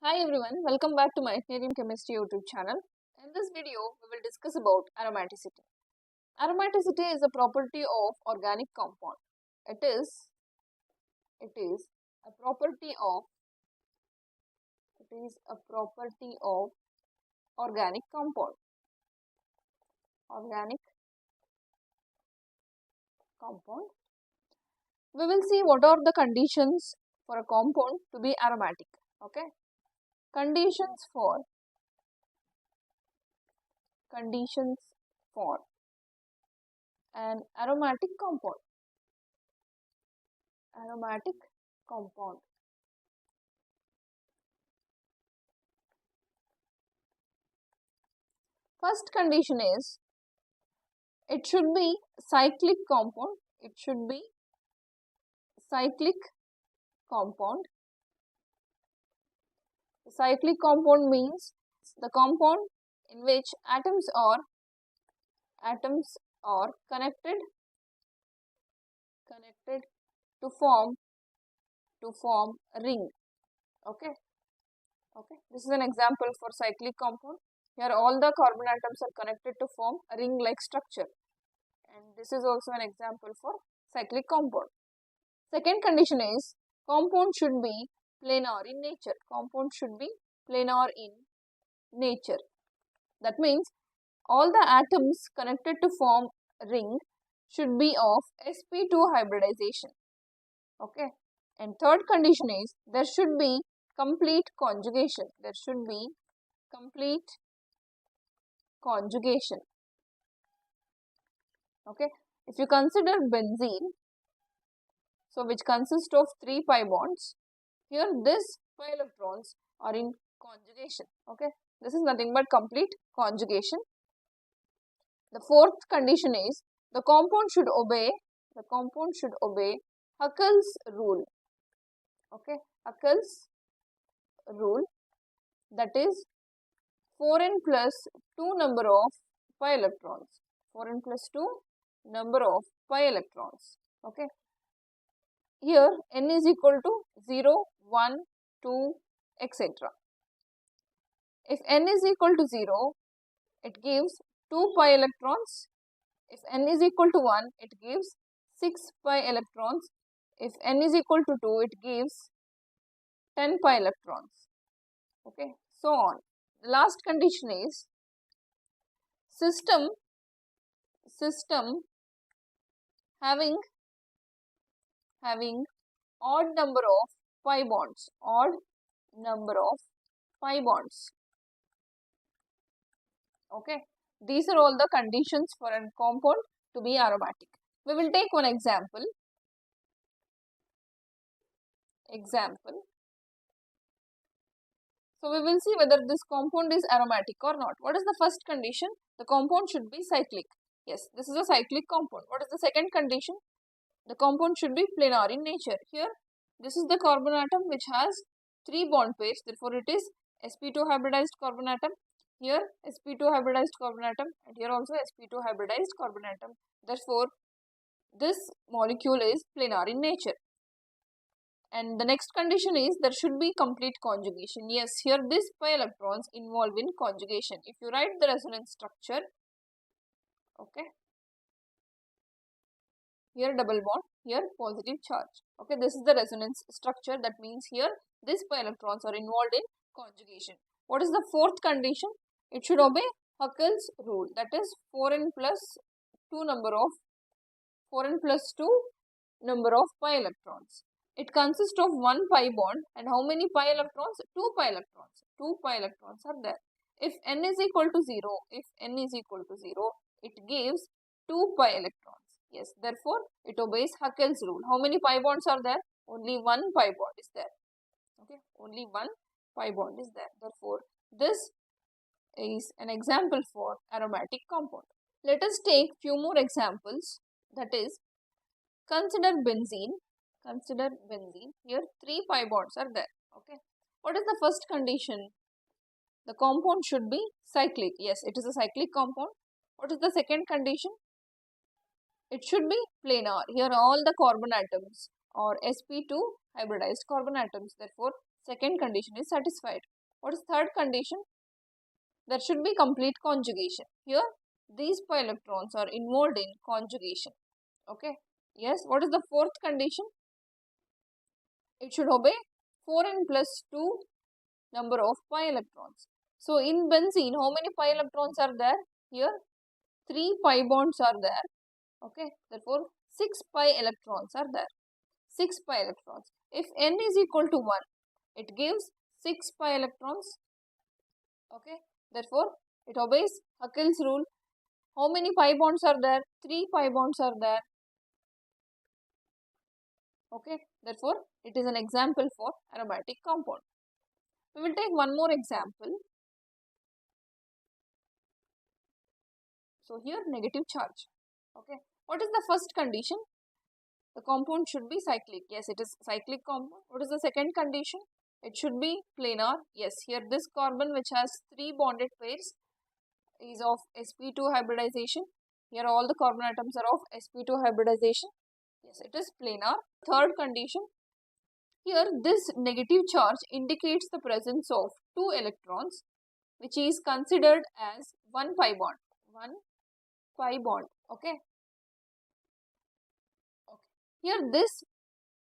Hi everyone, welcome back to my Engineering Chemistry YouTube channel. In this video, we will discuss about aromaticity. Aromaticity is a property of organic compound. It is a property of organic compound. Organic compound. We will see what are the conditions for a compound to be aromatic. Okay. Conditions for an aromatic compound. Aromatic compound. First condition is it should be cyclic compound. It should be cyclic compound. The cyclic compound means the compound in which atoms are connected to form a ring. Okay. This is an example for cyclic compound. Here all the carbon atoms are connected to form a ring-like structure. And this is also an example for cyclic compound. Second condition is compound should be planar in nature. Compound should be planar in nature. That means all the atoms connected to form a ring should be of sp2 hybridization. Okay. And third condition is there should be complete conjugation. There should be complete conjugation. Okay. If you consider benzene, so which consists of 3 pi bonds, here this pi electrons are in conjugation. Okay. This is nothing but complete conjugation. The fourth condition is the compound should obey Huckel's rule. Okay. Huckel's rule, that is 4n plus 2 number of pi electrons. 4n plus 2 number of pi electrons. Okay. Here n is equal to 0, 1, 2, etc. If n is equal to 0, it gives 2 pi electrons. If n is equal to 1, it gives 6 pi electrons. If n is equal to 2, it gives 10 pi electrons. Okay, so on. The last condition is system having odd number of pi bonds. Okay, these are all the conditions for a compound to be aromatic. We will take one example. So we will see whether this compound is aromatic or not. What is the first condition? The compound should be cyclic. Yes, this is a cyclic compound. What is the second condition? The compound should be planar in nature. Here, this is the carbon atom which has 3 bond pairs. Therefore, it is sp2 hybridized carbon atom. Here, sp2 hybridized carbon atom, and here also sp2 hybridized carbon atom. Therefore, this molecule is planar in nature. And the next condition is there should be complete conjugation. Yes, here this pi electrons involved in conjugation. If you write the resonance structure, okay, here double bond, here positive charge. Okay, this is the resonance structure. That means here this pi electrons are involved in conjugation. What is the fourth condition? It should obey Huckel's rule. That is 4n plus 2 number of pi electrons. It consists of 1 pi bond, and how many pi electrons? 2 pi electrons. 2 pi electrons are there. If n is equal to 0, it gives 2 pi electrons. Yes, therefore it obeys Huckel's rule. How many pi bonds are there? Only 1 pi bond is there. Okay, only 1 pi bond is there. Therefore, this is an example for aromatic compound. Let us take few more examples. That is, consider benzene. Here 3 pi bonds are there. Okay. What is the first condition? The compound should be cyclic. Yes, it is a cyclic compound. What is the second condition? It should be planar. Here all the carbon atoms are sp2 hybridized carbon atoms. Therefore, Second condition is satisfied. What is third condition? There should be complete conjugation. Here, these pi electrons are involved in conjugation. Okay. Yes. What is the fourth condition? It should obey 4n plus 2 number of pi electrons. So, in benzene, how many pi electrons are there? Here, 3 pi bonds are there. Okay. Therefore, 6 pi electrons are there. 6 pi electrons. If n is equal to 1, it gives 6 pi electrons. Okay. Therefore, it obeys Huckel's rule. How many pi bonds are there? 3 pi bonds are there. Okay. Therefore, it is an example for aromatic compound. We will take one more example. So, here negative charge. Okay. What is the first condition? The compound should be cyclic. Yes, it is cyclic compound. What is the second condition? It should be planar. Yes, here this carbon which has 3 bonded pairs is of sp2 hybridization. Here all the carbon atoms are of sp2 hybridization. Yes, it is planar. Third condition. Here this negative charge indicates the presence of 2 electrons which is considered as 1 pi bond. 1 pi bond. Okay. Here this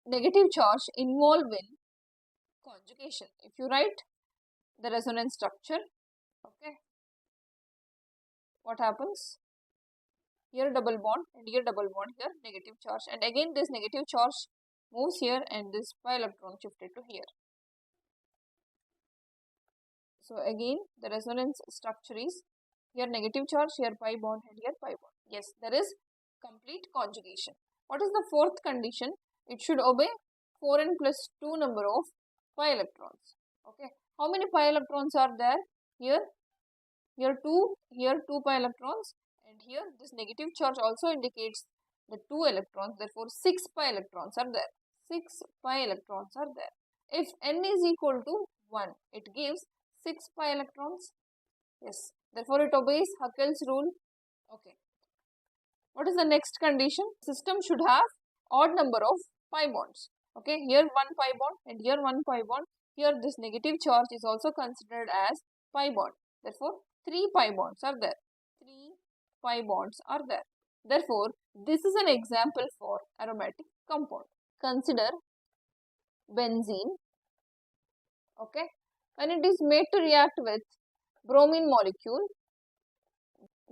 negative charge involved in conjugation. If you write the resonance structure, okay, what happens? Here double bond and here double bond, here negative charge, and again this negative charge moves here and this pi electron shifted to here. So again the resonance structure is here negative charge, here pi bond and here pi bond. Yes, there is complete conjugation. What is the fourth condition? It should obey 4n plus 2 number of pi electrons. Okay. How many pi electrons are there? Here 2 pi electrons, and here this negative charge also indicates the 2 electrons. Therefore, 6 pi electrons are there. 6 pi electrons are there. If n is equal to 1, it gives 6 pi electrons. Yes. Therefore, it obeys Huckel's rule. Okay. What is the next condition? System should have odd number of pi bonds. Okay. Here 1 pi bond and here 1 pi bond. Here this negative charge is also considered as pi bond. Therefore, 3 pi bonds are there. 3 pi bonds are there. Therefore, this is an example for aromatic compound. Consider benzene. Okay. When it is made to react with bromine molecule,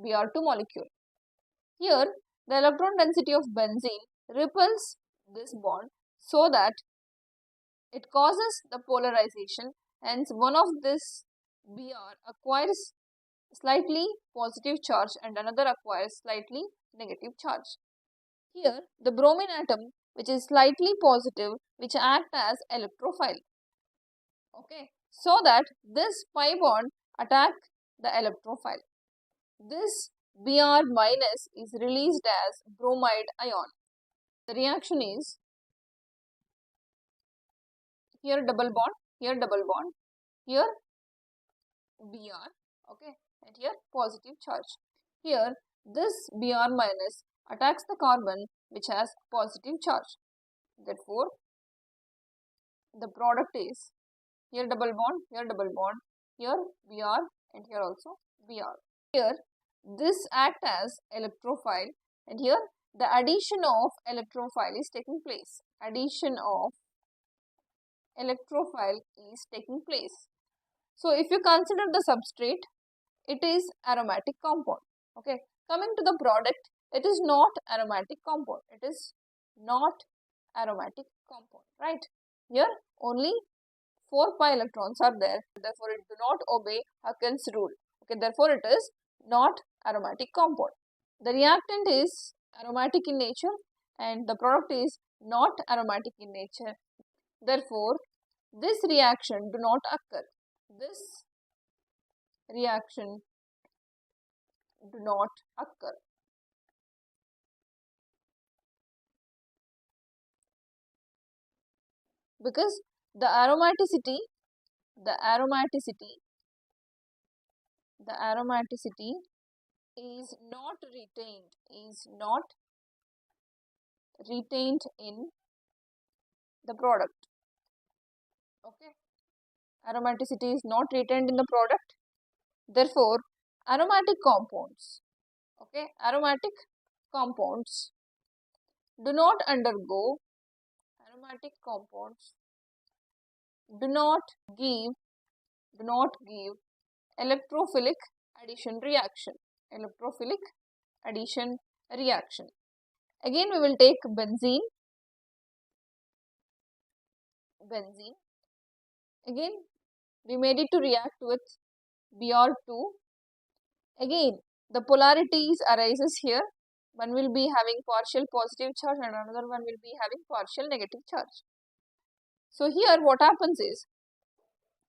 Br2 molecule. Here, the electron density of benzene repels this bond so that it causes the polarization. Hence, one of this Br acquires slightly positive charge and another acquires slightly negative charge. Here, the bromine atom which is slightly positive which act as electrophile. Okay, so that this pi bond attack the electrophile. This Br minus is released as bromide ion. The reaction is here double bond, here double bond, here Br, okay, and here positive charge. Here this Br minus attacks the carbon which has positive charge. Therefore, the product is here double bond, here double bond, here Br and here also Br. Here this act as electrophile and here the addition of electrophile is taking place. Addition of electrophile is taking place. So, if you consider the substrate, it is aromatic compound. Okay. Coming to the product, it is not aromatic compound. It is not aromatic compound. Right. Here only 4 pi electrons are there. Therefore, it do not obey Huckel's rule. Okay. Therefore, it is not aromatic compound. The reactant is aromatic in nature and the product is not aromatic in nature. Therefore, this reaction do not occur. This reaction do not occur. Because the aromaticity is not retained in the product. Okay. Aromaticity is not retained in the product. Therefore, aromatic compounds, okay, aromatic compounds do not undergo, aromatic compounds do not give, do not give electrophilic addition reaction, electrophilic addition reaction. Again, we will take benzene, benzene. Again, we made it to react with Br2. Again, the polarities arises here. One will be having partial positive charge and another one will be having partial negative charge. So here what happens is,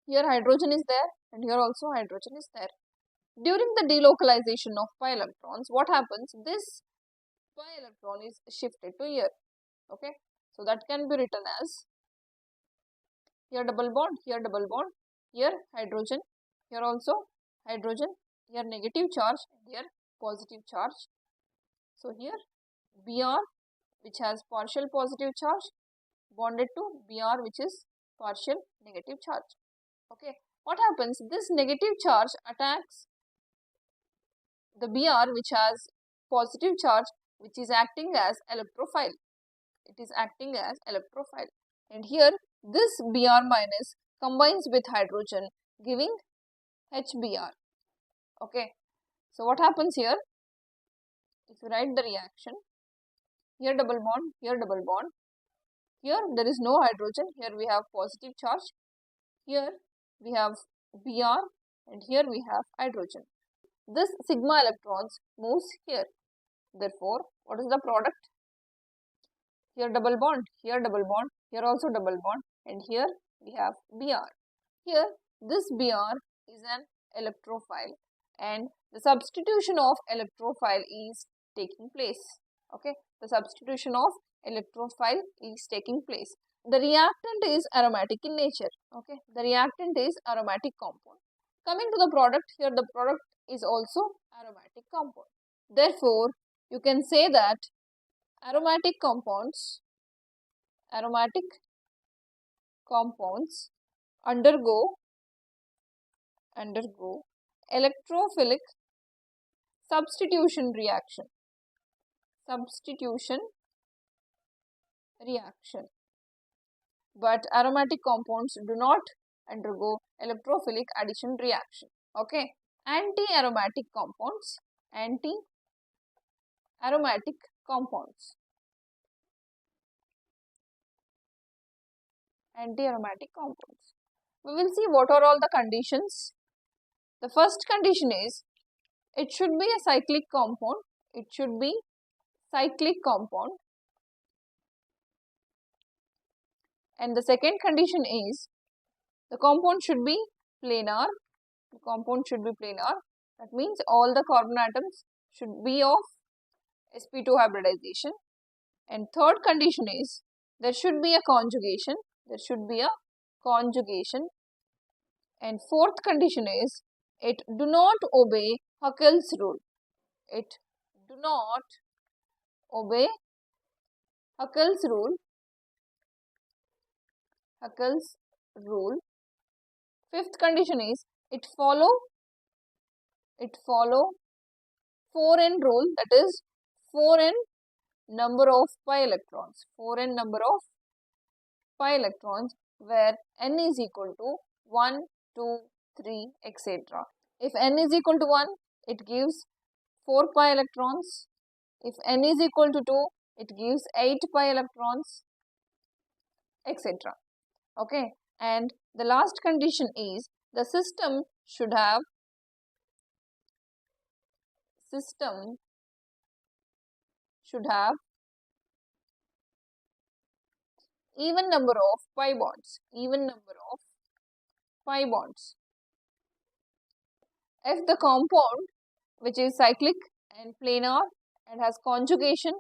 here hydrogen is there and here also hydrogen is there. During the delocalization of pi electrons, what happens? This pi electron is shifted to here. Okay, so that can be written as here double bond, here hydrogen, here also hydrogen, here negative charge, here positive charge. So here Br, which has partial positive charge, bonded to Br, which is partial negative charge. Okay, what happens? This negative charge attacks the Br, which has positive charge, which is acting as electrophile. It is acting as electrophile. And here this Br minus combines with hydrogen, giving HBr. Okay, so what happens here? If you write the reaction, here double bond, here double bond, here there is no hydrogen, here we have positive charge, here we have Br and here we have hydrogen. This sigma electrons moves here. Therefore, what is the product? Here double bond, here also double bond, and here we have Br. Here this Br is an electrophile and the substitution of electrophile is taking place. Okay, the substitution of electrophile is taking place. The reactant is aromatic in nature. Okay, the reactant is aromatic compound. Coming to the product, here the product is also aromatic compound. Therefore, you can say that aromatic compounds undergo electrophilic substitution reaction. But aromatic compounds do not undergo electrophilic addition reaction. Okay, anti-aromatic compounds. We will see what are all the conditions. The first condition is, it should be a cyclic compound. And the second condition is, the compound should be planar. That means all the carbon atoms should be of sp2 hybridization. And third condition is, there should be a conjugation. And fourth condition is, it do not obey Huckel's rule. Huckel's rule. Fifth condition is, it follow 4n rule, that is 4n number of pi electrons. Where n is equal to 1, 2, 3, etc. If n is equal to 1, it gives 4 pi electrons. If n is equal to 2, it gives 8 pi electrons, etc. Okay, and the last condition is, the system should have even number of pi bonds. If the compound, which is cyclic and planar and has conjugation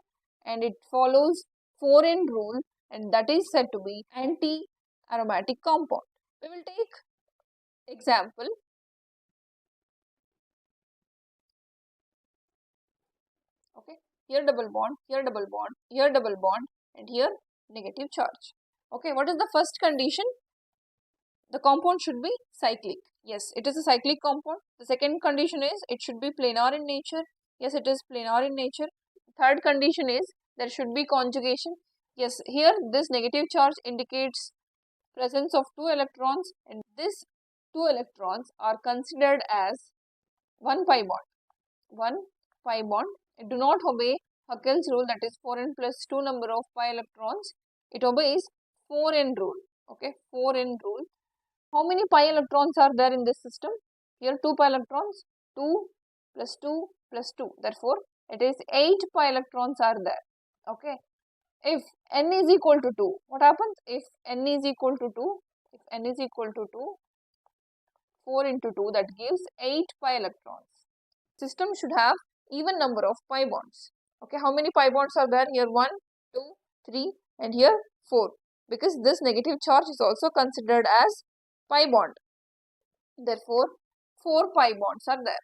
and it follows 4n rule, and that is said to be anti-aromatic compound. We will take example. Okay, here double bond, here double bond, and here negative charge. Okay, what is the first condition? the compound should be cyclic. Yes, it is a cyclic compound. The second condition is it should be planar in nature. Yes, it is planar in nature. Third condition is there should be conjugation. Yes, here this negative charge indicates presence of two electrons, and these two electrons are considered as one pi bond. One pi bond. It do not obey Huckel's rule, that is 4n plus 2 number of pi electrons. It obeys 4n rule. Okay, 4n rule. How many pi electrons are there in this system? Here 2 pi electrons, 2 plus 2 plus 2. Therefore, it is 8 pi electrons are there. Okay. If n is equal to 2, what happens? If n is equal to 2, if n is equal to 2, 4 into 2, that gives 8 pi electrons. System should have even number of pi bonds. Okay, how many pi bonds are there? Here 1, 2, 3 and here 4. Because this negative charge is also considered as pi bond. Therefore, 4 pi bonds are there.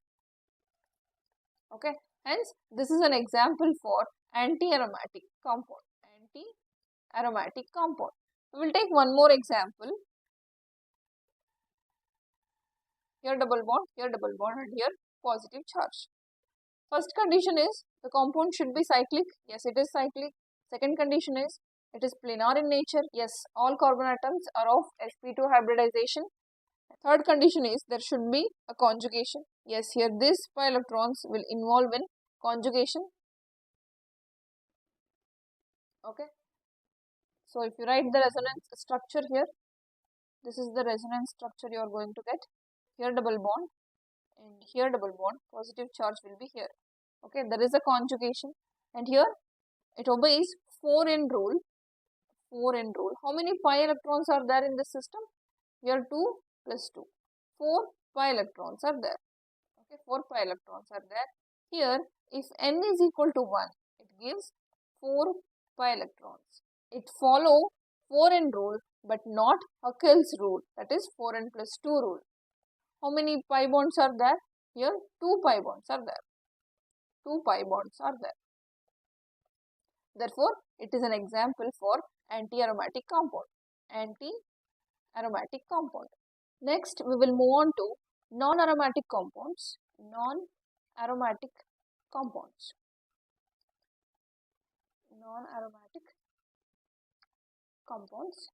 Okay, hence this is an example for anti-aromatic compound. Anti-aromatic compound. We will take one more example. Here double bond, and here positive charge. First condition is the compound should be cyclic. Yes, it is cyclic. Second condition is it is planar in nature. Yes, all carbon atoms are of sp2 hybridization. Third condition is there should be a conjugation. Yes, here these pi electrons will involve in conjugation. Okay. So if you write the resonance structure here, this is the resonance structure you are going to get. Here double bond and here double bond, positive charge will be here. Okay, there is a conjugation and here it obeys 4n rule. 4n rule. How many pi electrons are there in this system? Here 2 plus 2. 4 pi electrons are there. Okay, 4 pi electrons are there. Here, if n is equal to 1, it gives 4 pi electrons. It follow 4n rule but not Huckel's rule, that is 4n plus 2 rule. How many pi bonds are there? Here 2 pi bonds are there. 2 pi bonds are there. Therefore, it is an example for anti-aromatic compound. Anti-aromatic compound. Next, we will move on to non-aromatic compounds. Non-aromatic compounds. Non-aromatic compounds.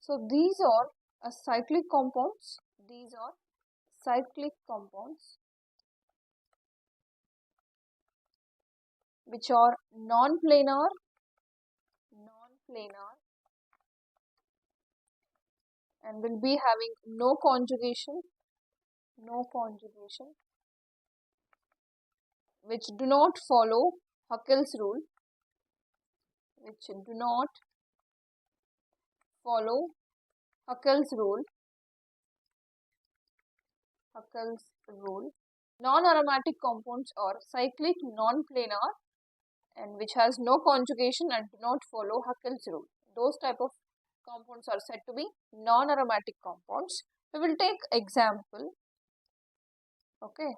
So, these are cyclic compounds. These are cyclic compounds which are non-planar, and will be having no conjugation, which do not follow Huckel's rule, Huckel's rule. Non-aromatic compounds are cyclic, non-planar, and which has no conjugation and do not follow Huckel's rule. Those type of compounds are said to be non-aromatic compounds. We will take example. Okay.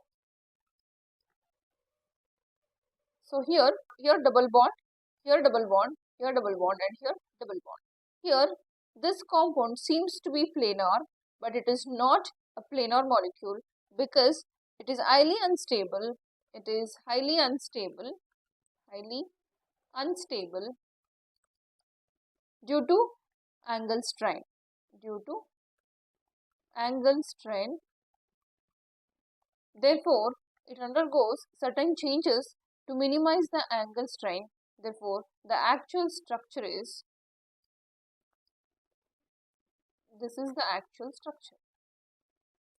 So here double bond, here double bond, here double bond, and here double bond. Here this compound seems to be planar, but it is not a planar molecule because it is highly unstable. It is highly unstable due to angle strain. Therefore, it undergoes certain changes to minimize the angle strain. Therefore, the actual structure is, this is the actual structure.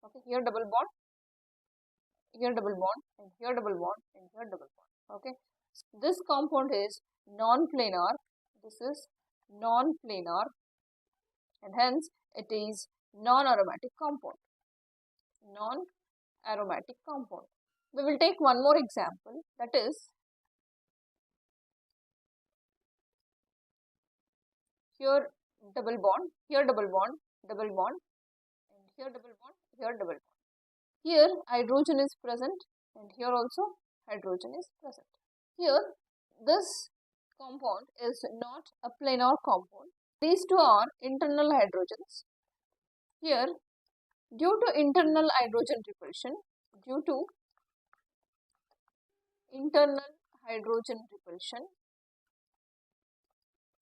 Okay, here double bond, here double bond, and here double bond, and here double bond. Okay, this compound is non-planar. This is non-planar, and hence it is non-aromatic compound. Non-aromatic compound. We will take one more example, that is here double bond, here double bond, and here double bond, here double bond. Here hydrogen is present and here also hydrogen is present. Here this compound is not a planar compound. These two are internal hydrogens. Here, due to internal hydrogen repulsion, due to internal hydrogen repulsion,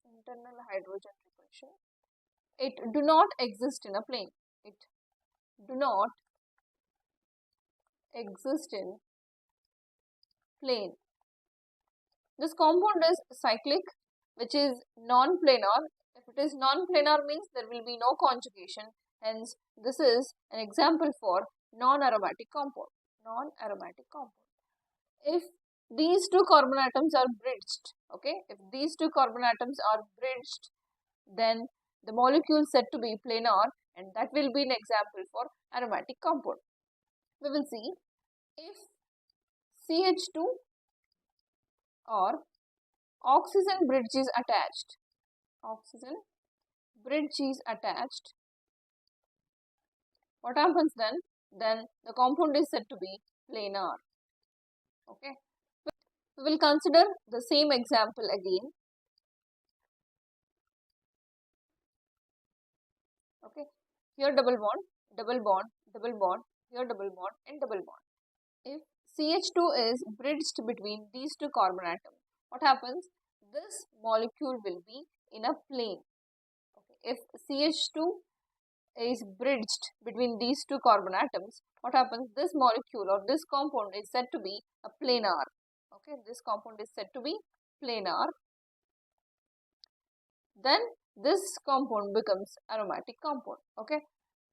internal hydrogen repulsion, it do not exist in a plane. It do not exist in plane. This compound is cyclic, which is non-planar. If it is non-planar means there will be no conjugation. Hence, this is an example for non-aromatic compound. Non-aromatic compound. If these two carbon atoms are bridged, okay, if these two carbon atoms are bridged, then the molecule said to be planar, and that will be an example for aromatic compound. We will see if CH2 or oxygen bridge is attached, oxygen bridge is attached, what happens then? Then the compound is said to be planar. Okay. We will consider the same example again. Okay. Here double bond, double bond, double bond, here double bond and double bond. If CH2 is bridged between these two carbon atoms, what happens? This molecule will be in a plane. Okay. If CH2 is bridged between these two carbon atoms, what happens? This molecule or this compound is said to be a planar. Okay, this compound is said to be planar. Then this compound becomes aromatic compound. Okay,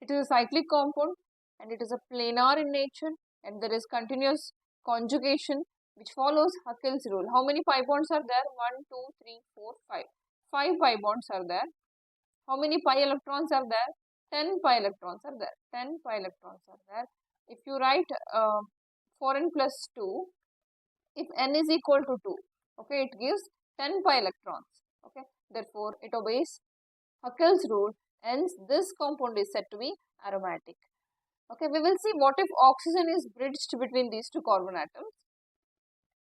it is a cyclic compound and it is a planar in nature, and there is continuous conjugation which follows Huckel's rule. How many pi bonds are there? 1, 2, 3, 4, 5. 5 pi bonds are there. How many pi electrons are there? 10 pi electrons are there. 10 pi electrons are there. If you write 4n plus 2, if n is equal to 2, okay, it gives 10 pi electrons. Okay, therefore it obeys Huckel's rule, hence this compound is said to be aromatic. Okay, we will see what if oxygen is bridged between these two carbon atoms.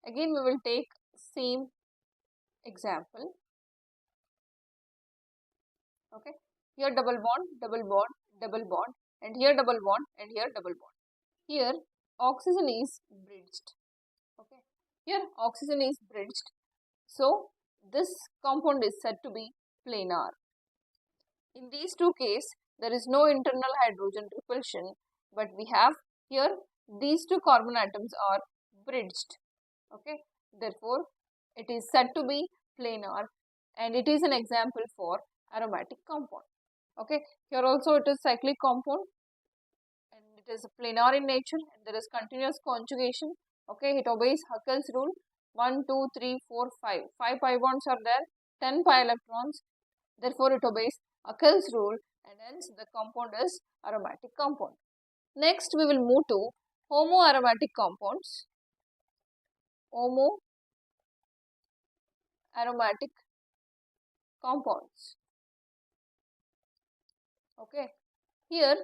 Again, we will take same example. Okay, here double bond, double bond, double bond, and here double bond, and here double bond. Here oxygen is bridged. Okay, here oxygen is bridged. So this compound is said to be planar. In these two cases, there is no internal hydrogen repulsion, but we have here these two carbon atoms are bridged. Okay, therefore it is said to be planar, and it is an example for aromatic compound. Okay, here also it is cyclic compound and it is planar in nature and there is continuous conjugation. Okay, it obeys Huckel's rule. 1, 2, 3, 4, 5. 5 pi bonds are there, 10 pi electrons. Therefore, it obeys Huckel's rule and hence the compound is aromatic compound. Next, we will move to homoaromatic compounds. Homoaromatic compounds. Okay, here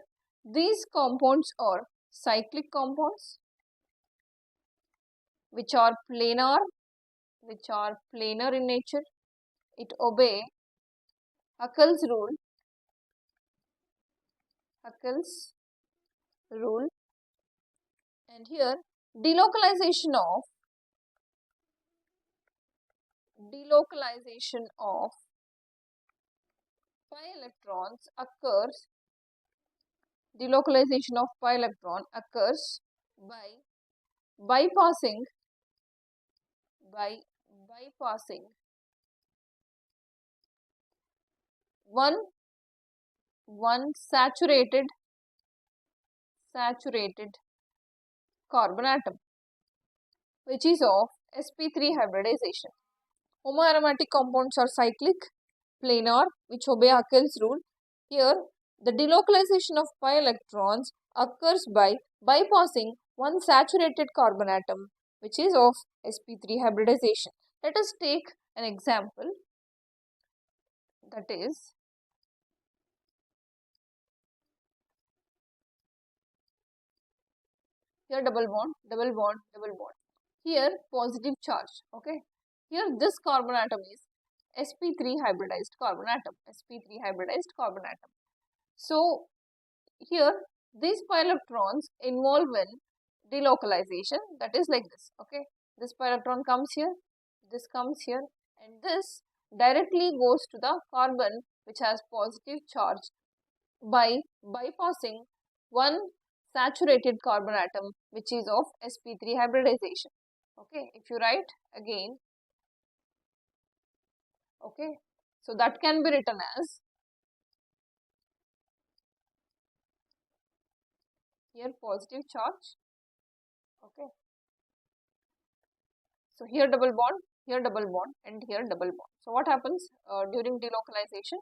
these compounds are cyclic compounds which are planar in nature. It obey Huckel's rule. Huckel's rule, and here delocalization of pi electrons occurs. Delocalization of pi electron occurs by bypassing one saturated carbon atom, which is of sp3 hybridization. Homoaromatic compounds are cyclic, planar, which obey Huckel's rule. Here, the delocalization of pi electrons occurs by bypassing one saturated carbon atom, which is of sp3 hybridization. Let us take an example, that is here double bond, double bond, double bond. Here positive charge. Okay. Here this carbon atom is sp3 hybridized carbon atom. sp3 hybridized carbon atom. So here these pi electrons involve in delocalization, that is like this. Okay, this pi electron comes here, this comes here, and this directly goes to the carbon which has positive charge by bypassing one saturated carbon atom which is of sp3 hybridization. Okay, if you write again, okay, so that can be written as here positive charge. Okay, so here double bond, here double bond, and here double bond. So what happens during delocalization?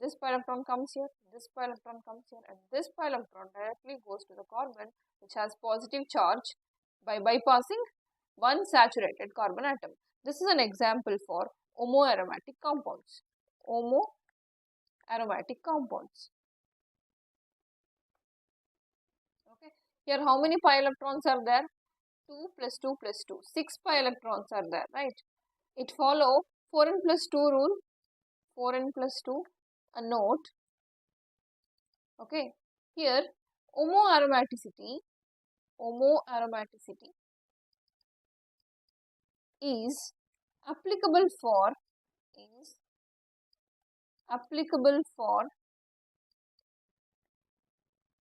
This pi electron comes here, this pi electron comes here, and this pi electron directly goes to the carbon which has positive charge by bypassing one saturated carbon atom. This is an example for homoaromatic compounds. Homoaromatic compounds. Okay. Here how many pi electrons are there? 2 plus 2 plus 2. 6 pi electrons are there, right? It follow 4n plus 2 rule. 4n plus 2. A note. Okay. Here homoaromaticity is applicable for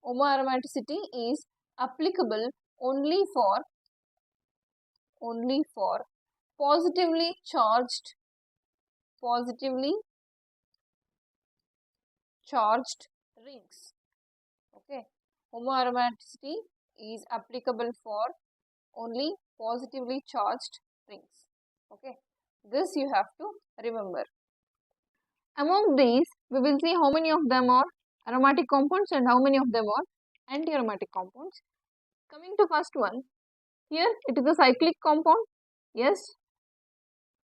homoaromaticity is applicable only for positively charged rings. Okay, homoaromaticity is applicable for only positively charged rings. Okay, this you have to remember. Among these, we will see how many of them are aromatic compounds and how many of them are anti-aromatic compounds. Coming to first one, here it is a cyclic compound, yes,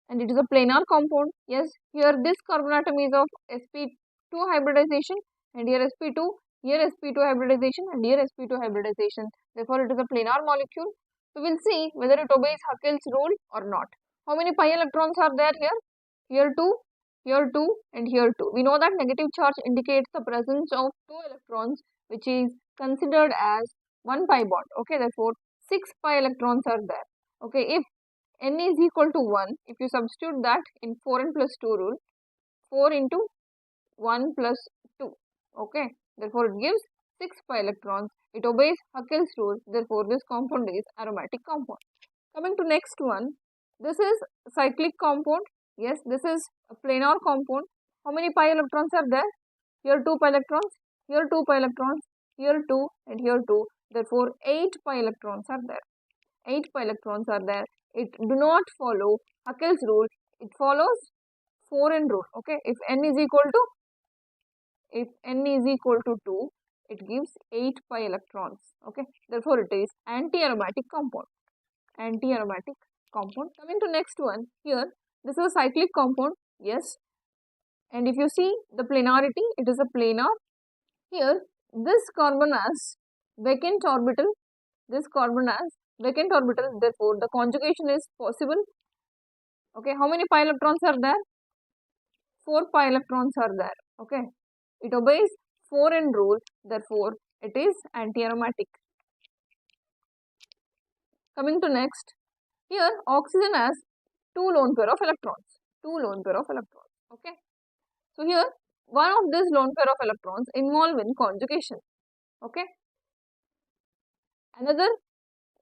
and it is a planar compound, yes. Here this carbon atom is of sp2 hybridization, and here sp2, here sp2 hybridization, and here sp2 hybridization. Therefore, it is a planar molecule. We will see whether it obeys Huckel's rule or not. How many pi electrons are there here? Here 2, here 2, and here 2. We know that negative charge indicates the presence of 2 electrons, which is considered as 1 pi bond. Okay, therefore 6 pi electrons are there. Okay, if n is equal to 1, if you substitute that in 4n plus 2 rule, 4 into 1 plus 2. Okay, therefore it gives 6 pi electrons. It obeys Huckel's rule. Therefore, this compound is aromatic compound. Coming to next one, this is cyclic compound. Yes, this is a planar compound. How many pi electrons are there? Here 2 pi electrons, here 2 pi electrons, here 2, and here 2. Therefore, 8 pi electrons are there. 8 pi electrons are there. It do not follow Huckel's rule. It follows 4n rule. Okay, if n is equal to 2, it gives 8 pi electrons. Okay, therefore it is anti-aromatic compound. Anti-aromatic compound. Coming to next one, here this is a cyclic compound, yes, and if you see the planarity, it is a planar. Here this carbon has vacant orbital, therefore the conjugation is possible. Okay, how many pi electrons are there? 4 pi electrons are there. Okay, it obeys 4n rule, therefore it is anti-aromatic. Coming to next, here oxygen has 2 lone pair of electrons. Okay, so here one of this lone pair of electrons involve in conjugation. Okay, another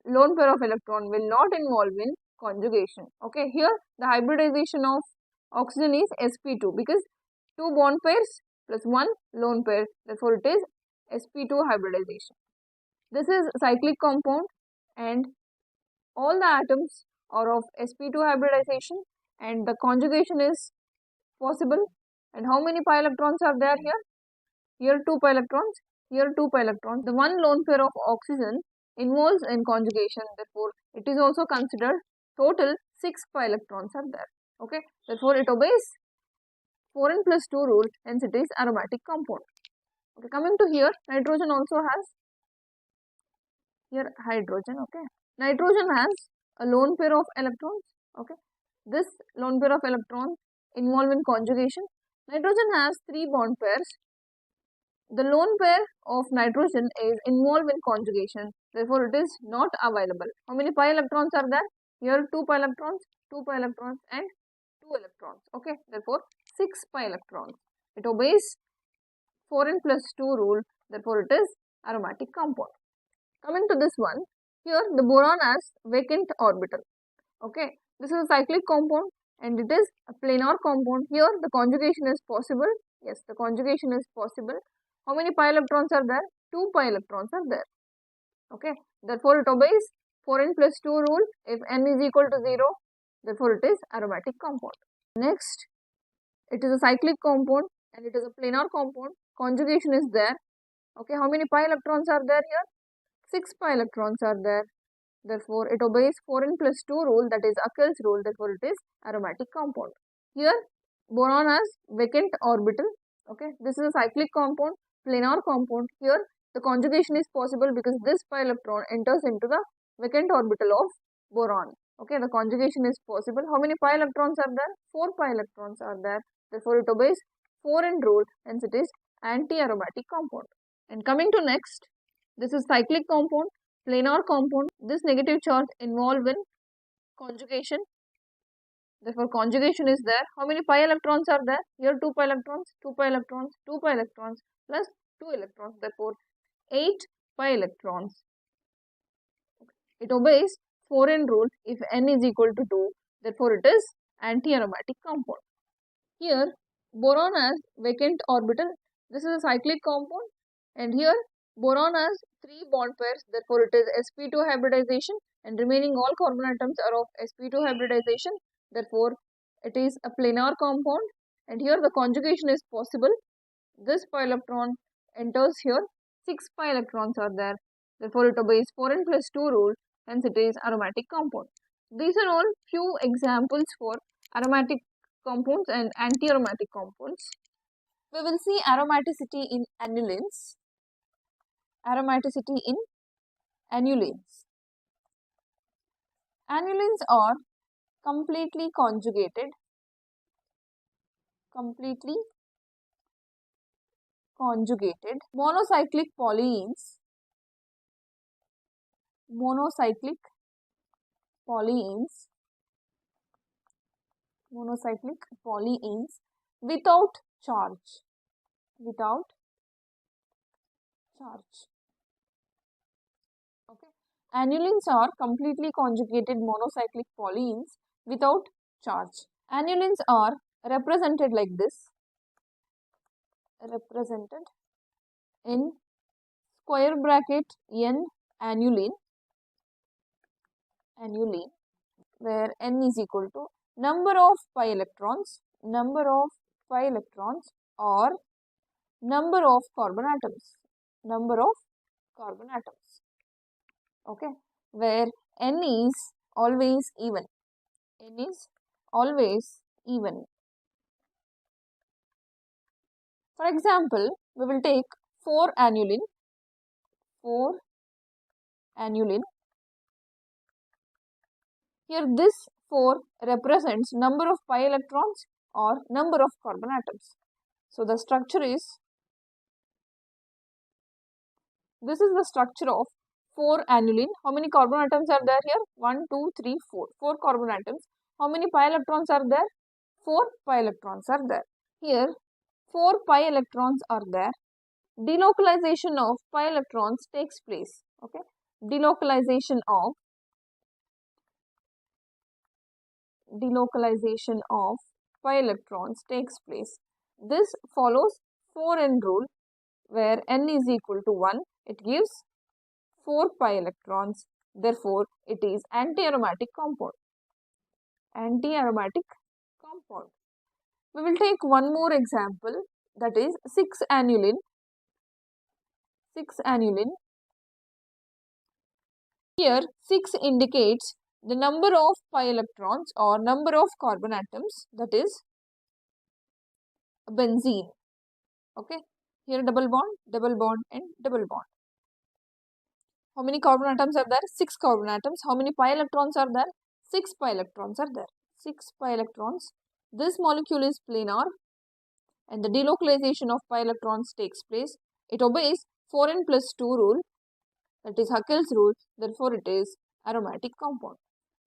lone pair of electron will not involve in conjugation. Okay, here the hybridization of oxygen is sp2 because 2 bond pairs plus 1 lone pair, therefore it is sp2 hybridization. This is cyclic compound and all the atoms are of sp2 hybridization and the conjugation is possible. And how many pi electrons are there here? Here 2 pi electrons, here 2 pi electrons. The one lone pair of oxygen involves in conjugation, therefore it is also considered total 6 pi electrons are there. Okay, therefore it obeys 4n plus 2 rule, hence it is aromatic compound. Okay, coming to here, nitrogen also has here hydrogen. Okay, nitrogen has a lone pair of electrons. Okay, this lone pair of electrons involve in conjugation. Nitrogen has 3 bond pairs. The lone pair of nitrogen is involved in conjugation, therefore it is not available. How many pi electrons are there? Here 2 pi electrons, 2 pi electrons and 2 electrons. Okay, therefore 6 pi electrons. It obeys 4n plus 2 rule, therefore it is aromatic compound. Coming to this one, here the boron has vacant orbital. Okay, this is a cyclic compound and it is a planar compound. Here the conjugation is possible. Yes, the conjugation is possible. How many pi electrons are there? 2 pi electrons are there. Okay, therefore it obeys 4n plus 2 rule. If n is equal to 0, therefore it is aromatic compound. Next, it is a cyclic compound and it is a planar compound. Conjugation is there. Okay, how many pi electrons are there here? 6 pi electrons are there. Therefore, it obeys 4n plus 2 rule, that is Ackel's rule, therefore it is aromatic compound. Here, boron has vacant orbital. Okay, this is a cyclic compound, planar compound. Here, the conjugation is possible because this pi electron enters into the vacant orbital of boron. Okay, the conjugation is possible. How many pi electrons are there? 4 pi electrons are there. Therefore, it obeys 4n rule, hence it is anti-aromatic compound. And coming to next, this is cyclic compound, planar compound. This negative charge involved in conjugation. Therefore, conjugation is there. How many pi electrons are there? Here 2 pi electrons, 2 pi electrons, 2 pi electrons plus 2 electrons. Therefore, 8 pi electrons. It obeys 4n rule. If n is equal to 2, therefore it is anti-aromatic compound. Here, boron has vacant orbital. This is a cyclic compound and here boron has 3 bond pairs, therefore it is sp2 hybridization and remaining all carbon atoms are of sp2 hybridization, therefore it is a planar compound and here the conjugation is possible. This pi electron enters here, 6 pi electrons are there, therefore it obeys 4n plus 2 rule, hence it is aromatic compound. These are all few examples for aromatic compounds and anti-aromatic compounds. We will see aromaticity in anilines. Aromaticity in anilines. Anilines are completely conjugated monocyclic polyenes without charge. Okay. Anilines are completely conjugated monocyclic polyenes without charge. Anilines are represented like this, represented in square bracket n annuline, where n is equal to number of pi electrons or number of carbon atoms, okay, where n is always even, For example, we will take 4 annuline. Here this 4 represents number of pi electrons or number of carbon atoms. So the structure is, this is the structure of 4 annuline. How many carbon atoms are there here? 1, 2, 3, 4. 4 carbon atoms. How many pi electrons are there? 4 pi electrons are there. Here 4 pi electrons are there. Delocalization of pi electrons takes place. Okay. Delocalization of pi electrons takes place. This follows 4n rule, where n is equal to 1. It gives 4 pi electrons. Therefore, it is anti-aromatic compound. We will take one more example, that is 6 annuline. Here 6 indicates the number of pi electrons or number of carbon atoms, that is benzene. Okay, here double bond and double bond. How many carbon atoms are there? 6 carbon atoms. How many pi electrons are there? 6 pi electrons are there. 6 pi electrons. This molecule is planar and the delocalization of pi electrons takes place. It obeys 4n plus 2 rule, that is Huckel's rule, therefore it is aromatic compound.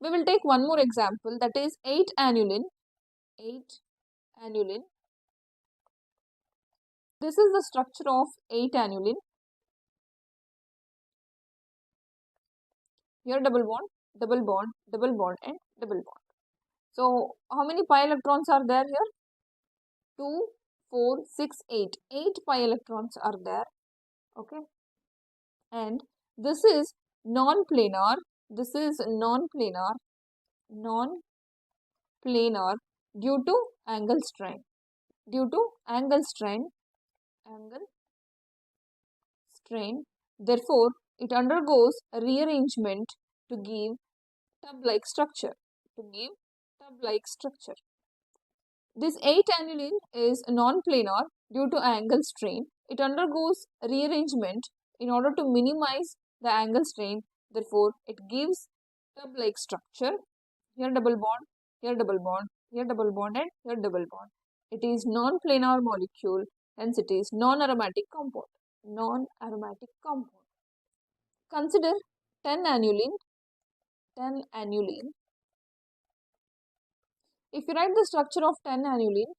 We will take one more example, that is 8-annuline. 8-annuline. This is the structure of 8-annuline. Here double bond, double bond, double bond and double bond. So how many pi electrons are there here? 2, 4, 6, 8. 8 pi electrons are there. Okay. And this is non-planar. This is non-planar. Non-planar due to angle strain. Due to angle strain. Angle strain. Therefore, it undergoes a rearrangement to give tub-like structure. To give tub-like structure. This 8-annuline is non-planar due to angle strain. It undergoes rearrangement in order to minimize the angle strain. Therefore, it gives tub-like structure. Here double bond, here double bond, here double bond and here double bond. It is non-planar molecule, hence it is non-aromatic compound. Non-aromatic compound. Consider 10-annuline. 10-annuline. If you write the structure of 10-annuline,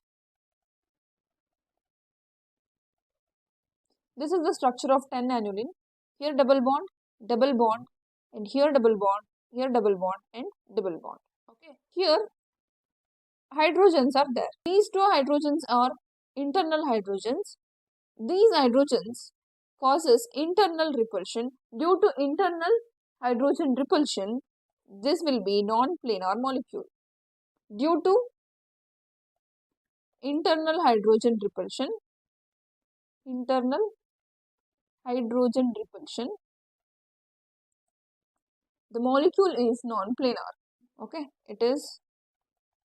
this is the structure of 10-annuline. Here double bond, and here double bond, here double bond and double bond. Okay. Here hydrogens are there. These two hydrogens are internal hydrogens. These hydrogens causes internal repulsion. Due to internal hydrogen repulsion, this will be non-planar molecule. Due to internal hydrogen repulsion, the molecule is non-planar. Okay, it is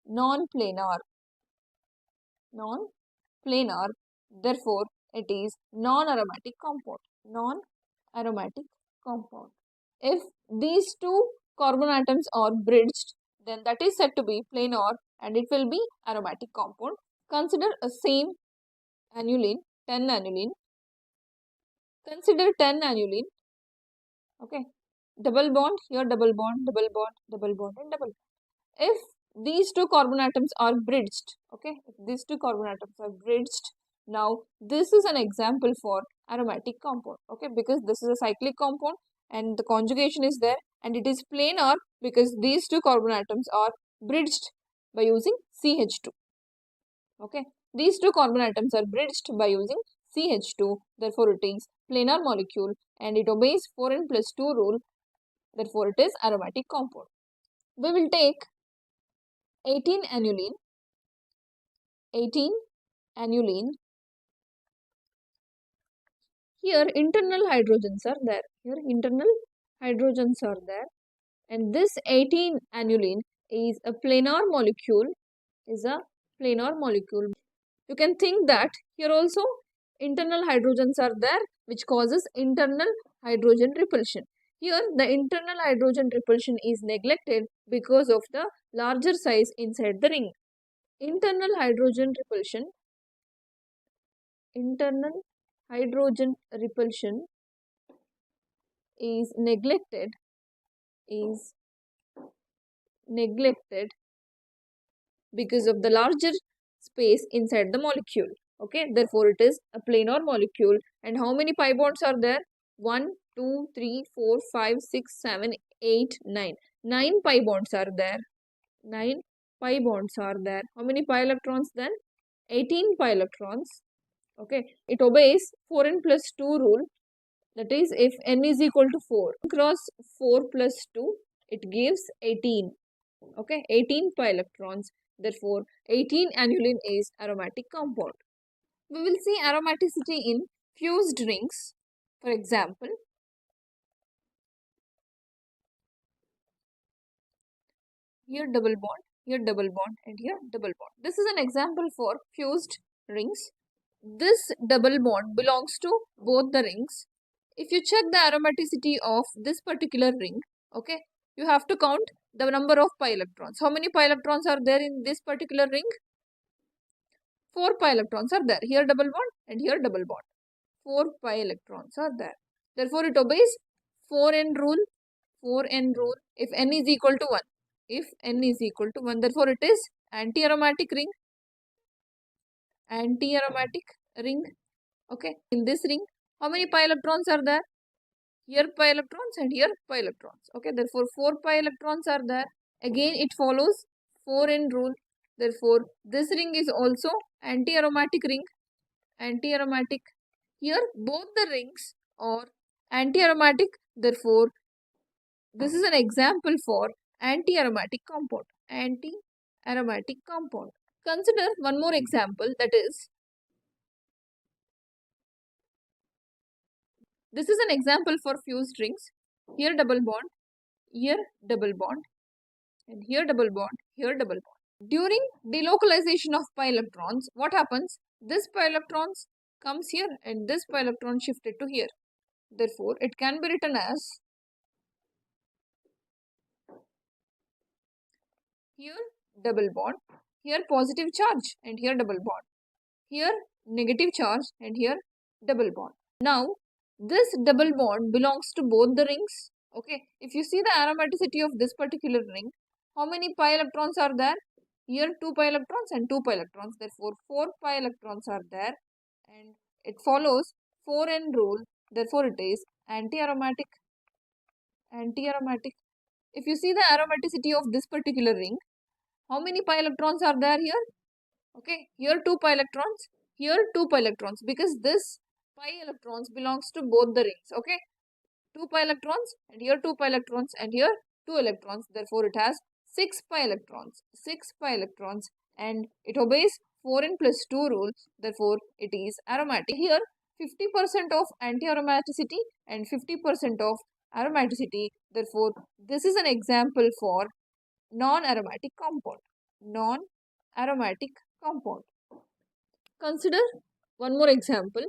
non-planar. Non-planar. Therefore, it is non-aromatic compound. Non-aromatic compound. If these two carbon atoms are bridged, then that is said to be planar and it will be aromatic compound. Consider a same annuline, 10-annuline. Consider 10-annuline. Okay. Double bond, here double bond, double bond, double bond and double. If these two carbon atoms are bridged, okay, if these two carbon atoms are bridged, now this is an example for aromatic compound, okay, because this is a cyclic compound and the conjugation is there, and it is planar because these two carbon atoms are bridged by using CH2, okay. These two carbon atoms are bridged by using CH2, therefore it is planar molecule and it obeys 4n plus 2 rule, therefore it is aromatic compound. We will take 18-annuline. 18-annuline. Here internal hydrogens are there. Here internal hydrogens are there. And this 18-annuline is a planar molecule. You can think that here also internal hydrogens are there, which causes internal hydrogen repulsion. Here the internal hydrogen repulsion is neglected because of the larger size inside the ring. Internal hydrogen repulsion is neglected because of the larger space inside the molecule. Okay, therefore it is a planar molecule. And how many pi bonds are there? 1, 2, 3, 4, 5, 6, 7, 8, 9. 9 pi bonds are there. 9 pi bonds are there. How many pi electrons then? 18 pi electrons. Okay, it obeys 4n plus 2 rule. That is, if n is equal to 4, cross 4 plus 2, it gives 18. Okay, 18 pi electrons. Therefore, 18-annuline is aromatic compound. We will see aromaticity in fused rings. For example, here double bond, here double bond and here double bond. This is an example for fused rings. This double bond belongs to both the rings. If you check the aromaticity of this particular ring, okay, you have to count the number of pi electrons. How many pi electrons are there in this particular ring? 4 pi electrons are there. Here double bond and here double bond. 4 pi electrons are there. Therefore, it obeys 4n rule. 4n rule. If n is equal to 1. If n is equal to 1. Therefore, it is anti-aromatic ring. Anti-aromatic ring. Okay. In this ring, how many pi electrons are there? Here pi electrons and here pi electrons. Okay. Therefore, 4 pi electrons are there. Again, it follows 4n rule. Therefore, this ring is also anti-aromatic ring. Anti-aromatic. Here, both the rings are anti-aromatic. Therefore, this is an example for anti-aromatic compound. Anti-aromatic compound. Consider one more example, that is, this is an example for fused rings. Here double bond, here double bond, and here double bond, here double bond. During delocalization of pi electrons, what happens? This pi electrons comes here and this pi electron shifted to here. Therefore, it can be written as here double bond, here positive charge and here double bond, here negative charge and here double bond. Now, this double bond belongs to both the rings. Okay, if you see the aromaticity of this particular ring, how many pi electrons are there? Here 2 pi electrons and 2 pi electrons. Therefore, 4 pi electrons are there and it follows 4n rule. Therefore, it is anti-aromatic. Anti-aromatic. If you see the aromaticity of this particular ring, how many pi electrons are there here? Okay, here 2 pi electrons, here 2 pi electrons, because this pi electrons belongs to both the rings. Okay, 2 pi electrons and here 2 pi electrons and here 2 electrons. Therefore, it has 6 pi electrons. 6 pi electrons and it obeys 4n plus 2 rule. Therefore, it is aromatic. Here 50% of anti-aromaticity and 50% of aromaticity. Therefore, this is an example for non-aromatic compound. Non-aromatic compound. Consider one more example.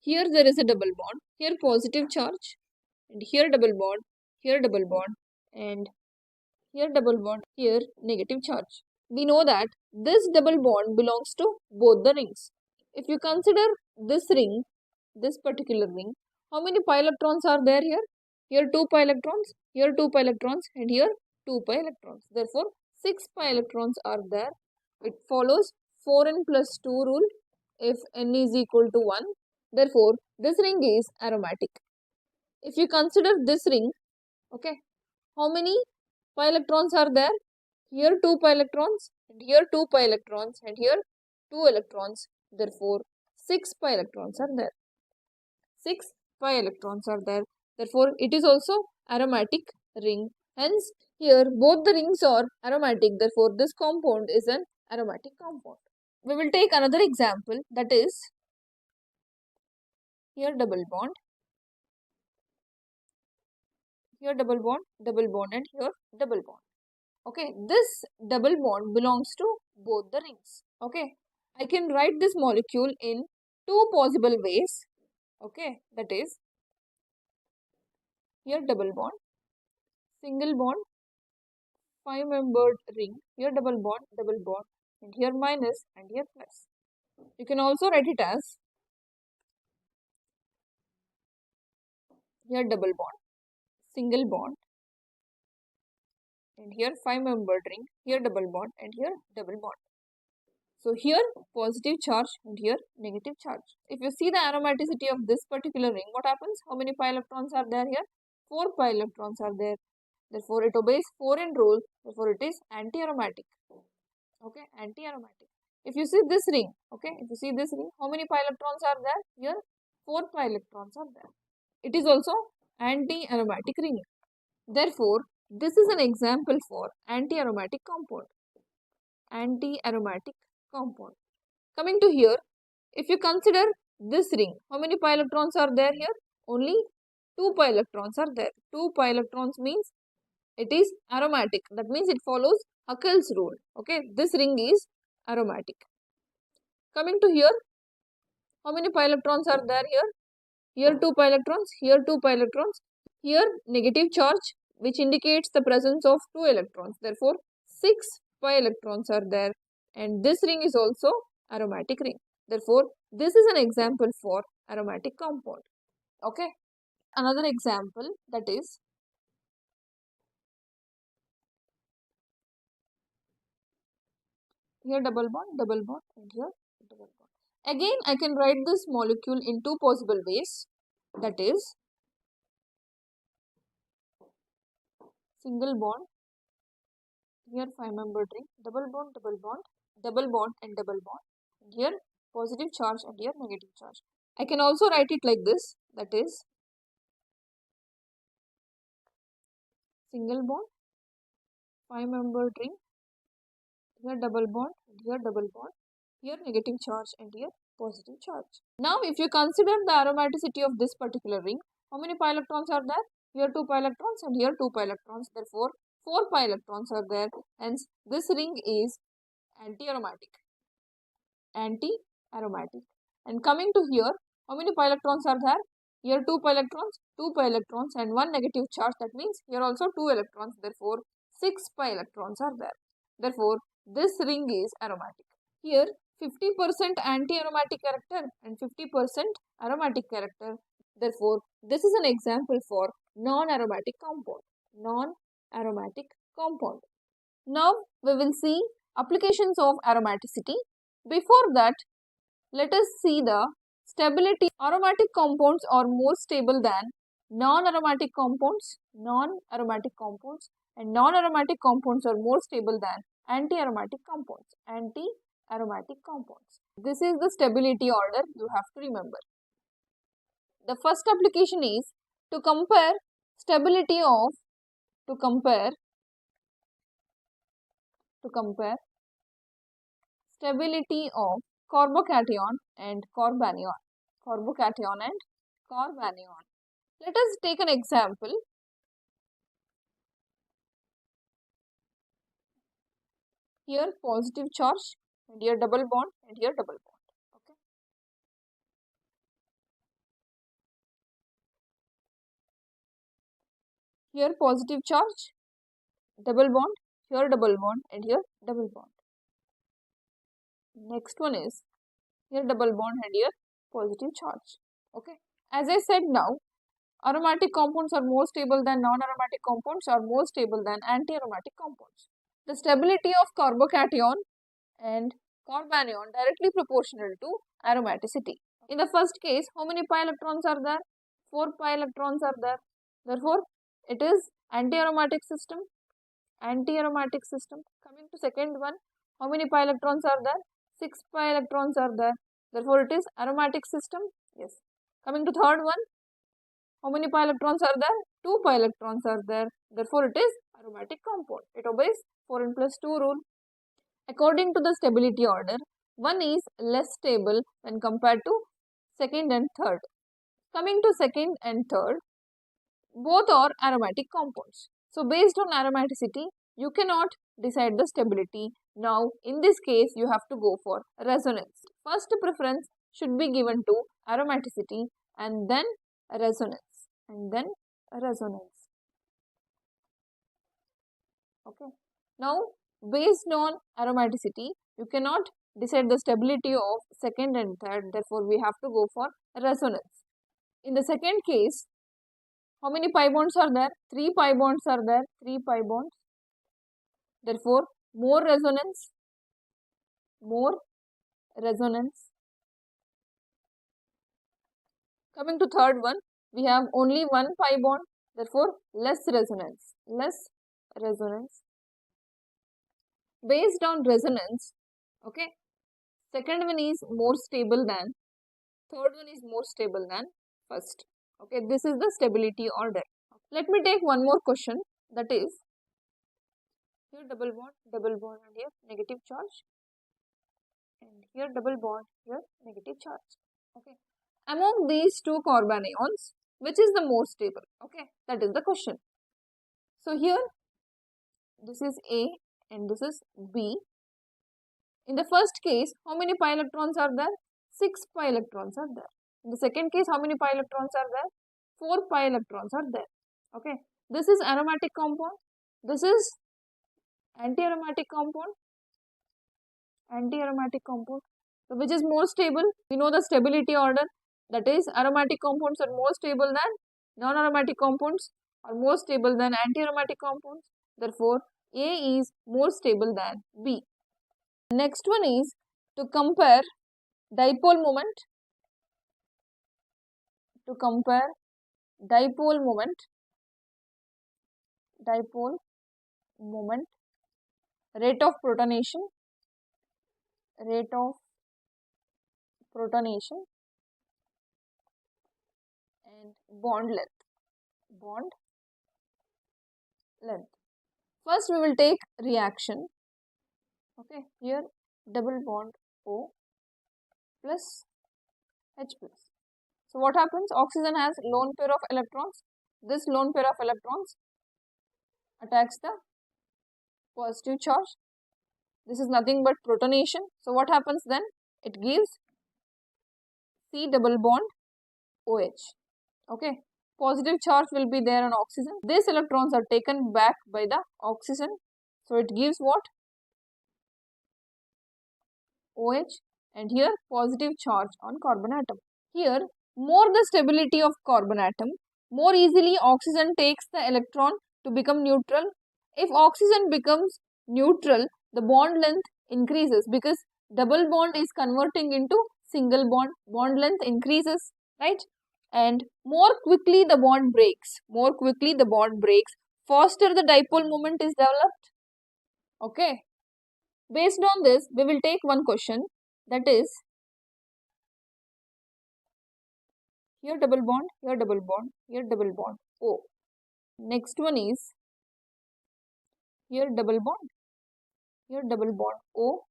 Here there is a double bond. Here positive charge and here double bond, here double bond and here double bond, here negative charge. We know that this double bond belongs to both the rings. If you consider this ring, this particular ring, how many pi electrons are there here? Here 2 pi electrons, here 2 pi electrons and here 2 pi electrons. Therefore, 6 pi electrons are there. It follows 4n plus 2 rule if n is equal to 1. Therefore, this ring is aromatic. If you consider this ring, okay, how many pi electrons are there? Here 2 pi electrons and here 2 pi electrons and here 2 electrons. Therefore, 6 pi electrons are there. 6 pi electrons are there. Therefore, it is also aromatic ring. Hence, here both the rings are aromatic. Therefore, this compound is an aromatic compound. We will take another example, that is, here double bond, here double bond and here double bond. Okay, this double bond belongs to both the rings. Okay, I can write this molecule in two possible ways. Okay, that is, here double bond, single bond, 5-membered ring, here double bond, and here minus and here plus. You can also write it as here double bond, single bond, and here 5-membered ring, here double bond and here double bond. So here positive charge and here negative charge. If you see the aromaticity of this particular ring, what happens? How many pi electrons are there here? 4 pi electrons are there. Therefore, it obeys 4n rule. Therefore, it is anti-aromatic. Okay, anti-aromatic. If you see this ring, okay, if you see this ring, how many pi electrons are there? Here 4 pi electrons are there. It is also anti-aromatic ring. Therefore, this is an example for anti-aromatic compound. Anti-aromatic compound. Coming to here, if you consider this ring, how many pi electrons are there here? Only 2 pi electrons are there. 2 pi electrons means it is aromatic. That means it follows Huckel's rule. Okay, this ring is aromatic. Coming to here, how many pi electrons are there here? Here 2 pi electrons, here 2 pi electrons, here negative charge which indicates the presence of 2 electrons. Therefore, 6 pi electrons are there and this ring is also aromatic ring. Therefore, this is an example for aromatic compound. Okay. Another example, that is here double bond, and here double bond. Again, I can write this molecule in two possible ways, that is single bond, here 5-membered ring, double bond, and double bond, and here positive charge and here negative charge. I can also write it like this, that is single bond, 5-membered ring, here double bond and here double bond, here negative charge and here positive charge. Now if you consider the aromaticity of this particular ring, how many pi electrons are there? Here 2 pi electrons and here 2 pi electrons, therefore 4 pi electrons are there, hence this ring is anti-aromatic. And coming to here, how many pi electrons are there? Here 2 pi electrons and 1 negative charge, that means here also 2 electrons, therefore 6 pi electrons are there. Therefore this ring is aromatic. Here 50% anti-aromatic character and 50% aromatic character. Therefore, this is an example for non-aromatic compound. Non-aromatic compound. Now we will see applications of aromaticity. Before that, let us see the stability. Aromatic compounds are more stable than non-aromatic compounds. Non-aromatic compounds, and non-aromatic compounds are more stable than anti-aromatic compounds. Anti-aromatic compounds. This is the stability order you have to remember. The first application is to compare stability of stability of carbocation and carbanion. Carbocation and carbanion. Let us take an example. Here positive charge and here double bond and here double bond. Okay. Here positive charge, double bond, here double bond and here double bond. Next one is here double bond and here positive charge. Okay. As I said now, aromatic compounds are more stable than non-aromatic compounds, are more stable than anti-aromatic compounds. The stability of carbocation and carbanion directly proportional to aromaticity. In the first case, how many pi electrons are there? 4 pi electrons are there. Therefore, it is anti-aromatic system. Anti-aromatic system. Coming to second one, how many pi electrons are there? 6 pi electrons are there. Therefore, it is aromatic system. Yes. Coming to third one, how many pi electrons are there? 2 pi electrons are there. Therefore, it is aromatic compound. It obeys 4n plus 2 rule. According to the stability order, one is less stable when compared to second and third. Coming to second and third, both are aromatic compounds. So based on aromaticity, you cannot decide the stability. Now in this case, you have to go for resonance. First preference should be given to aromaticity and then resonance. Okay. Now based on aromaticity, you cannot decide the stability of second and third. Therefore, we have to go for resonance. In the second case, how many pi bonds are there? 3 pi bonds are there. 3 pi bonds. Therefore, more resonance. Coming to third one, we have only 1 pi bond. Therefore, less resonance. Based on resonance, okay, second one is more stable than, third one is more stable than first. Okay, this is the stability order. Let me take one more question, that is here double bond and here negative charge, and here double bond, here negative charge. Okay, among these two carbanions, which is the more stable? Okay, that is the question. So here this is A and this is B. In the first case, how many pi electrons are there? 6 pi electrons are there. In the second case, how many pi electrons are there? 4 pi electrons are there. Okay, this is aromatic compound. This is anti-aromatic compound. So which is more stable? We know the stability order. That is, aromatic compounds are more stable than non-aromatic compounds, are more stable than anti-aromatic compounds. Therefore, A is more stable than B. Next one is to compare dipole moment. To compare dipole moment, rate of protonation, and bond length. First, we will take reaction. Okay, here double bond O plus H plus. So what happens? Oxygen has lone pair of electrons. This lone pair of electrons attacks the positive charge. This is nothing but protonation. So what happens then? It gives C double bond OH. Okay. Positive charge will be there on oxygen. These electrons are taken back by the oxygen. So it gives what? OH, and here positive charge on carbon atom. Here, more the stability of carbon atom, more easily oxygen takes the electron to become neutral. If oxygen becomes neutral, the bond length increases because double bond is converting into single bond. Bond length increases, right? And more quickly the bond breaks. Faster the dipole moment is developed. Okay. Based on this, we will take one question, that is, here double bond, here double bond, here double bond, O. Next one is, here double bond, O.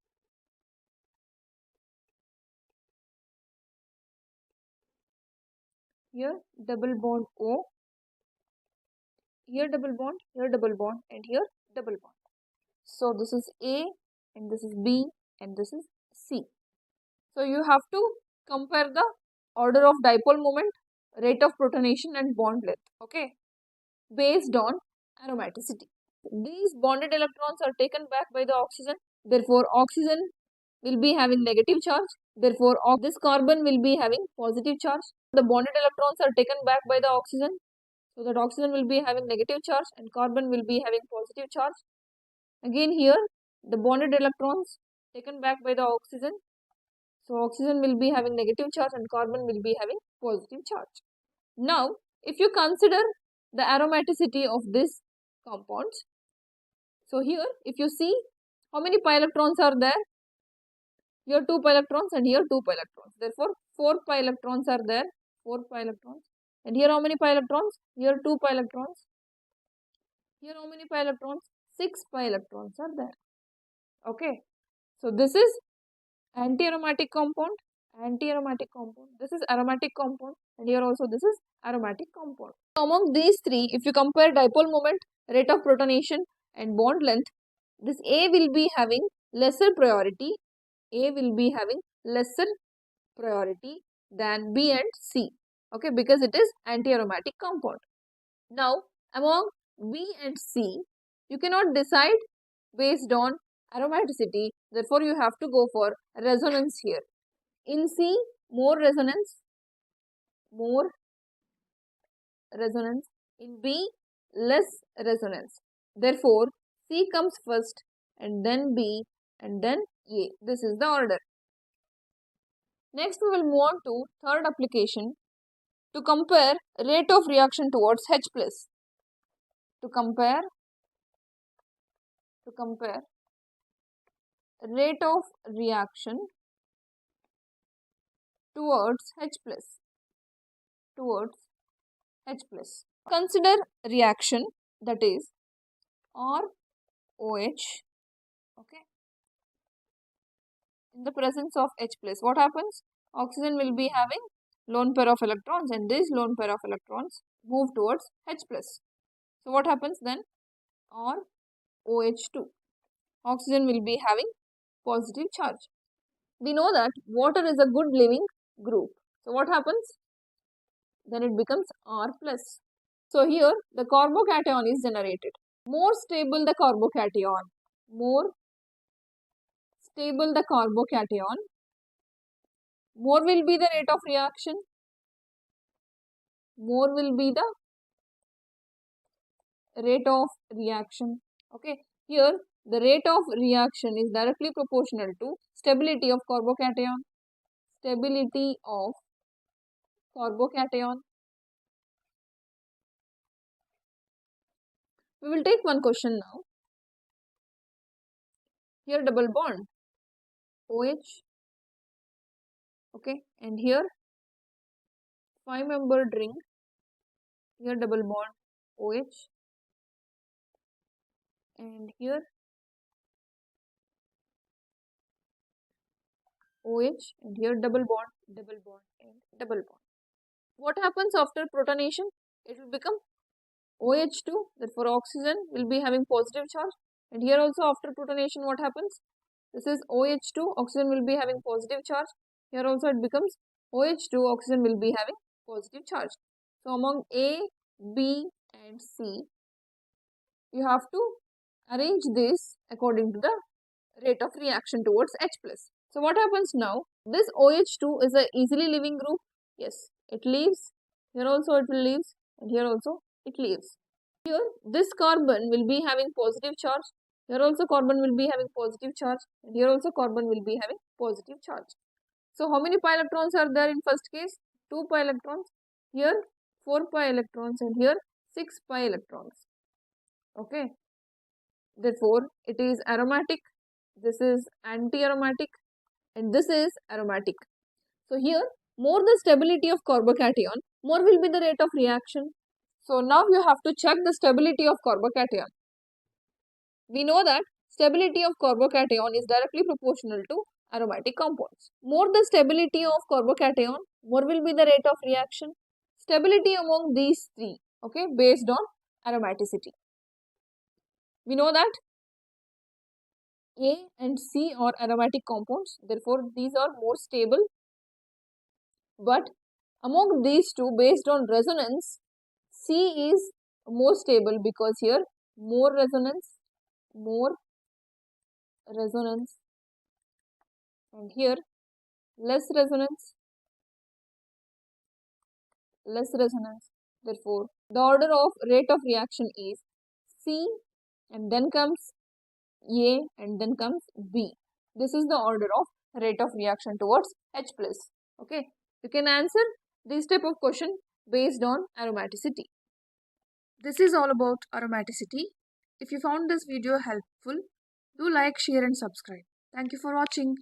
Here double bond O, here double bond, and here double bond. So this is A, and this is B, and this is C. So you have to compare the order of dipole moment, rate of protonation, and bond length, okay, based on aromaticity. These bonded electrons are taken back by the oxygen. Therefore, oxygen will be having negative charge. Therefore, this carbon will be having positive charge. The bonded electrons are taken back by the oxygen. So that oxygen will be having negative charge and carbon will be having positive charge. Again here, the bonded electrons taken back by the oxygen. So oxygen will be having negative charge and carbon will be having positive charge. Now, if you consider the aromaticity of these compounds, so here if you see how many pi electrons are there, here 2 pi electrons and here 2 pi electrons. Therefore, 4 pi electrons are there, 4 pi electrons. And here how many pi electrons? Here 2 pi electrons. Here how many pi electrons? 6 pi electrons are there. Okay. So this is anti-aromatic compound. This is aromatic compound, and here also this is aromatic compound. Among these three, if you compare dipole moment, rate of protonation, and bond length, this A will be having lesser priority. Than B and C. Okay, because it is anti-aromatic compound. Now, among B and C, you cannot decide based on aromaticity. Therefore, you have to go for resonance here. In C, more resonance. In B, less resonance. Therefore, C comes first and then B and then A. This is the order. Next, we will move on to third application, to compare rate of reaction towards H plus. To compare rate of reaction towards H plus. Consider reaction, that is ROH, okay, in the presence of H plus. What happens? Oxygen will be having lone pair of electrons and this lone pair of electrons move towards H plus. So what happens then? ROH2. Oxygen will be having positive charge. We know that water is a good living group. So what happens? Then it becomes R plus. So here the carbocation is generated. More stable the carbocation, more will be the rate of reaction. more will be the rate of reaction. Okay, here the rate of reaction is directly proportional to stability of carbocation. Stability of carbocation. We will take one question now. Here double bond OH. Okay, and here 5-membered ring. Here double bond OH, and here OH, and here double bond, and double bond. What happens after protonation? It will become OH2, therefore oxygen will be having positive charge. And here also after protonation, what happens? This is OH2, oxygen will be having positive charge. Here also it becomes OH2, oxygen will be having positive charge. So among A, B and C, you have to arrange this according to the rate of reaction towards H+. So what happens now? This OH2 is a easily leaving group. Yes, it leaves. Here also it will leaves, and here also it leaves. Here this carbon will be having positive charge. Here also carbon will be having positive charge, and here also carbon will be having positive charge. So how many pi electrons are there in first case? 2 pi electrons. Here 4 pi electrons, and here 6 pi electrons. Okay. Therefore, it is aromatic. This is anti-aromatic, and this is aromatic. So here, more the stability of carbocation, more will be the rate of reaction. So now you have to check the stability of carbocation. We know that stability of carbocation is directly proportional to aromatic compounds. More the stability of carbocation, more will be the rate of reaction. Stability among these three, okay, based on aromaticity. We know that A and C are aromatic compounds, therefore these are more stable. But among these two, based on resonance, C is more stable because here more resonance, and here less resonance. Therefore, the order of rate of reaction is C, and then comes A, and then comes B. This is the order of rate of reaction towards H+. Okay, you can answer this type of question based on aromaticity. This is all about aromaticity. If you found this video helpful, do like, share and subscribe. Thank you for watching.